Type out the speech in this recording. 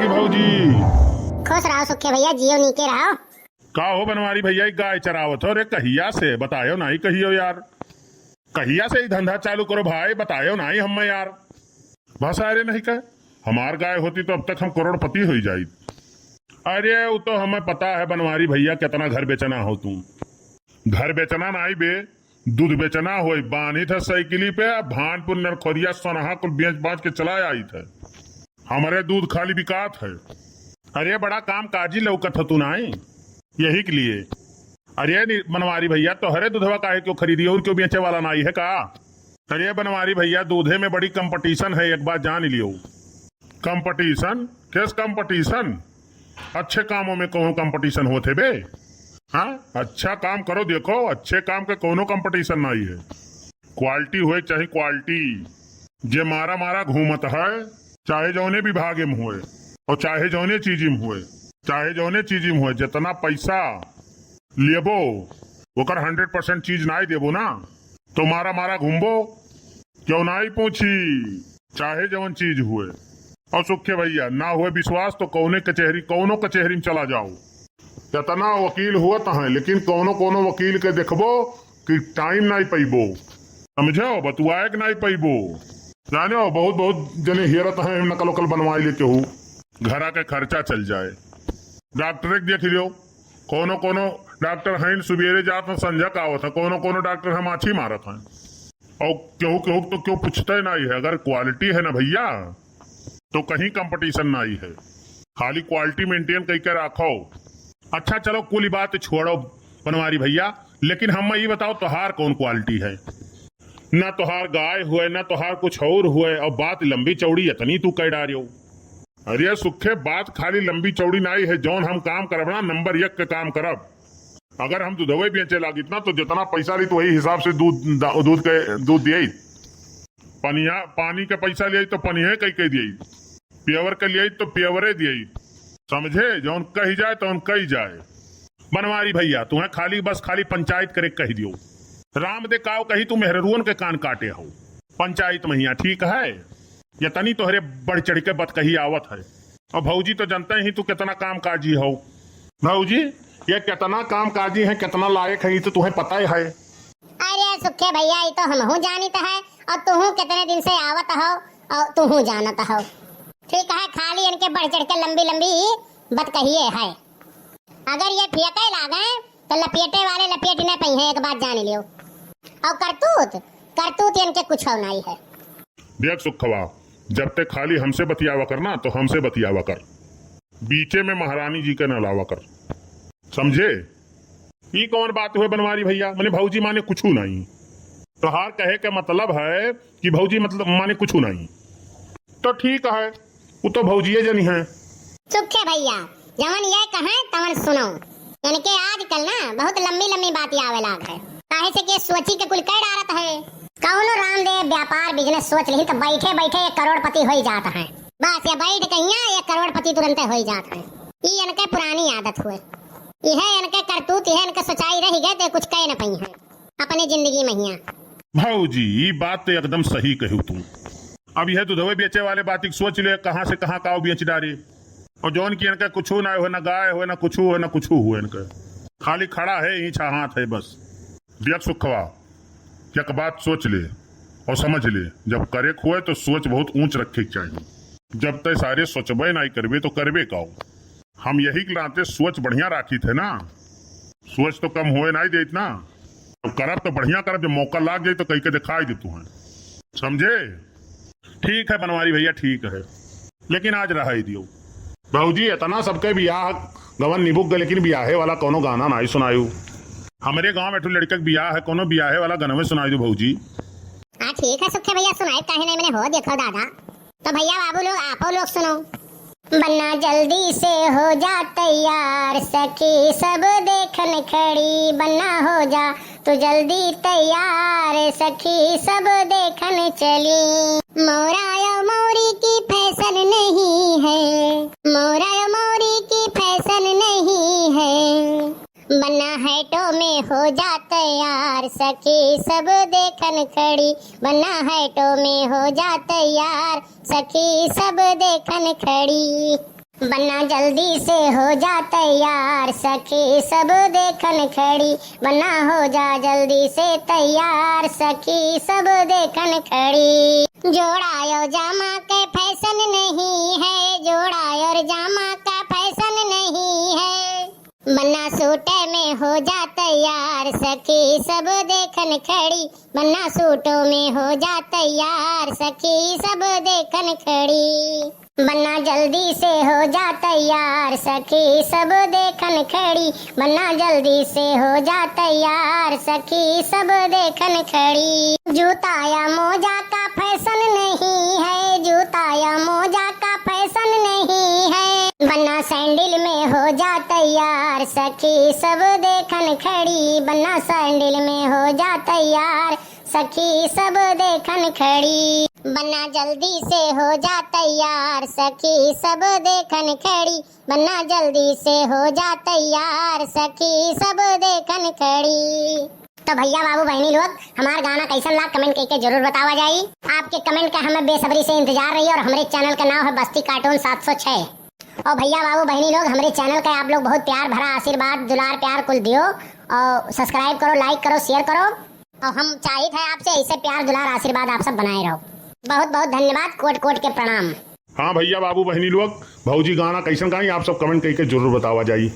की भौजी। खुश रहो सुखे भैया, जियो नीके रहो। का हो बनवारी भैया, गाय चरावत हो रे? कहिया से बतायो नहीं कहियो यार, कहिया से ही धंधा चालू करो भाई, बतायो नहीं हम यार। बस अरे नहीं कह, हमार गाय होती तो अब तक हम करोड़पति हो जाई। अरे वो तो हमें पता है बनवारी भैया, कितना घर बेचना हो तुम। घर बेचना नहीं बे, दूध बेचना हो। बानी था साइकिली पे, भानपुर नरखोरिया सोनहा कुल बेच बांच के चला आई थे। हमारे दूध खाली बिकात है। अरे बड़ा काम काजी लौकत हो तू नहीं, यही के लिए। अरे बनवारी भैया, तो हरे दूधवा काहे क्यों खरीदी और क्यों बेचे वाला नहीं है का? अरे बनवारी भैया, दूधे में बड़ी कंपटीशन है, एक बात जान लियो। कंपटीशन? किस कंपटीशन? अच्छे कामों में कौन कंपटीशन होते बे? हाँ, अच्छा काम करो, देखो अच्छे काम के कोनो कंपटीशन नहीं है। क्वालिटी हुए चाहे क्वालिटी, जे मारा मारा घूमत है, चाहे जौने विभागे में हुए और चाहे जौने चीजी में हुए, चाहे जौने चीजी में हुए, जितना पैसा लेबो ओकर 100% चीज नहीं देबो ना, तो मारा मारा घूमबो, क्यों नहीं पूछी, चाहे जौन चीज हुए। और सुखे भैया ना हुए विश्वास तो कोनो कचहरी में चला जाओ। इतना वकील हुआ है, लेकिन कोनो वकील के देखबो कि टाइम नहीं पैबो, समझो, बतुआए के नहीं पैबो। जानो बहुत जने हेरत है, नकल उकल बनवाई लेके हूँ, घरा के खर्चा चल जाए। डॉक्टर देख लियो, कोनो डॉक्टर हैं सुबेरे जात में संझा का आवत है, कोनो डॉक्टर हम आछी मारत हैं। और केहू तो क्यों पूछते नहीं है। अगर क्वालिटी है ना भैया, तो कहीं कंपटीशन नहीं है, खाली क्वालिटी मेंटेन करके रखो। अच्छा चलो कुल बात छोड़ो बनवारी भैया, लेकिन हम ये बताओ तोहार कौन क्वालिटी है? ना तोहार गाय हुए, ना तोहार कुछ और हुए, और बात लंबी चौड़ी इतनी तू कह डारियो। अरे सुखे, बात खाली लंबी चौड़ी नहीं है। जौन हम काम करब ना, नंबर 1 के काम करब। अगर हम दूधवे बेचे लागी ना, तो जितना पैसा रही तो वही हिसाब से दूध दिए। पानी के पैसा लिये तो पनिये कह दिए, प्योवर के लिए तो प्योवरे दिए, समझे? जौन कही जाए तो कही जाए। बनवारी भैया तुम्हें खाली पंचायत करे कह दियो। राम दे काव कही तू मेहरुअन के कान काटे हो पंचायत में, ठीक है? ये तनी तोहरे बढ़ चढ़ के बत कही आवत है। और भौजी तो जानते ही तू कितना काम काजी हो। भौजी ये कितना काम काजी है, कितना लायक है, तो तुम्हें पता ही है। अरे सुखे भैया, ये तो हमहू जानित है, और तुहू कितने दिन से आवत हो और तुहू जानत हो। ठीक है, खाली इनके बढ़ चढ़ के लंबी बत कहिए है। अगर ये फेंके लागे तो लपेटे वाले लपेट न पई है, एक बात जान लियो। और करतूत इनके कुछ हो नहीं है। देख सुखवा, जब तक खाली हमसे बतियावा करना तो हमसे बतियावा कर, बीचे में महारानी जी के न लावा कर, समझे? ये कौन बात हुए बनवारी भैया? मैंने भौजी माने कुछ नहीं, तो हार कहे का मतलब है कि भौजी मतलब माने कुछ नहीं। तो ठीक है, वो तो भौजिए जनी है। सुखे भैया, जवन ये कहे तवन सुनो। इनके आजकल ना बहुत लंबी बात आवे लाग है, काहे से के सोची के कुल कह डारत है। कौनो रामदेव व्यापार बिजनेस सोच ली तो बैठे बैठे 1 करोड़पति हो जाता है। बस ये बैठ कहिया 1 करोड़पति तुरंत हो जाता है। ये इनके पुरानी आदत हुए, यह इनके करतूत, यह इनके सच्चाई रह गए तो कुछ कह न पई है अपनी जिंदगी में हिया। भौजी ये बात तो एकदम सही कहू तुम। अब यह दूधवे बेचे वाले बात सोच ले, कहाँ से कहाँ काव बेच डारे। और जौन की इनका कुछ ना हो, ना गाय हो, ना कुछ हो, ना कुछ हुए, इनका खाली खड़ा है यही हाथ है बस। देख सुखवा, एक बात सोच ले और समझ ले, जब करे हुए तो सोच बहुत ऊंच रखे चाहिए। जब तक सारे सोचबे नहीं करबे तो करबे काओ। हम यही के लाते सोच बढ़िया राखी थे ना, सोच तो कम हुए नहीं देत ना। तो करब तो बढ़िया करब, जब मौका लाग जाए तो कहीं के दिखाई देतू है, समझे? ठीक है बनवारी भैया, ठीक है, लेकिन आज रहा ही दियो। भौजी इतना सबके बियाह गवन निभुक गए, लेकिन बियाहे वाला कोनो गाना नहीं सुनायू। हमारे गांव में लड़के बियाह है, कोनो बियाहे वाला गाना में सुनाई दो भौजी। हाँ ठीक है सुखे भैया, सुनाए काहे नहीं, मैंने हो देखो दादा। तो भैया बाबू लोग आपो लोग सुनो। बन्ना जल्दी से हो जा तैयार, सखी सब देखन खड़ी। बन्ना हो जा तो जल्दी तैयार, सखी सब देखन चली। मोरा मोरी की फैशन नहीं है, मोरा मोरी की फैशन नहीं है। बन्ना हैटो में हो जा तैयार, सखी सब देखन खड़ी। बन्ना हैटो में हो जा तैयार, सखी सब देखन खड़ी। बनना जल्दी से हो जा तैयार, सखी सब देखन खड़ी। बनना हो जा जल्दी से तैयार, सखी सब देखन खड़ी। जोड़ा जामा के फैशन नहीं है, जोड़ा और जामा का फैशन नहीं है। बनना सूट में हो जा तैयार, सखी सब देखन खड़ी। बनना सूटों में हो जा तैयार, सखी सब देखन खड़ी। बनना जल्दी से हो जा तैयार, सखी सब देखन खड़ी। बनना जल्दी से हो जा तैयार, सखी सब देखन खड़ी। जूता या मोजा का फैशन नहीं है, जूता या मोजा का फैशन नहीं है। बनना सैंडल में हो जा तैयार, सखी सब देखन खड़ी। बनना सैंडल में हो जा तैयार, सखी सब देखन खड़ी। बनना जल्दी से हो जा तैयार, सखी सब देखन खड़ी। बनना जल्दी से हो जा तैयार, सखी सब देखन खड़ी। तो भैया बाबू बहनी लोग, हमारा गाना कैसन लगा कमेंट करके जरूर बतावा जाई। आपके कमेंट का हमें बेसब्री से इंतजार रही। और हमारे चैनल का नाम है बस्ती कार्टून 706। और भैया बाबू बहनी लोग, हमारे चैनल का आप लोग बहुत प्यार भरा आशीर्वाद दुलार प्यार कुल दियो। और सब्सक्राइब करो, लाइक करो, शेयर करो। और हम चाहिए थे आपसे ऐसे प्यार दुलार आशीर्वाद आप सब बनाए रहो। बहुत बहुत धन्यवाद, कोट कोट के प्रणाम। हाँ भैया बाबू बहनी लोग, भौजी गाना कैसन गाई आप सब कमेंट करके जरूर बतावा जाई।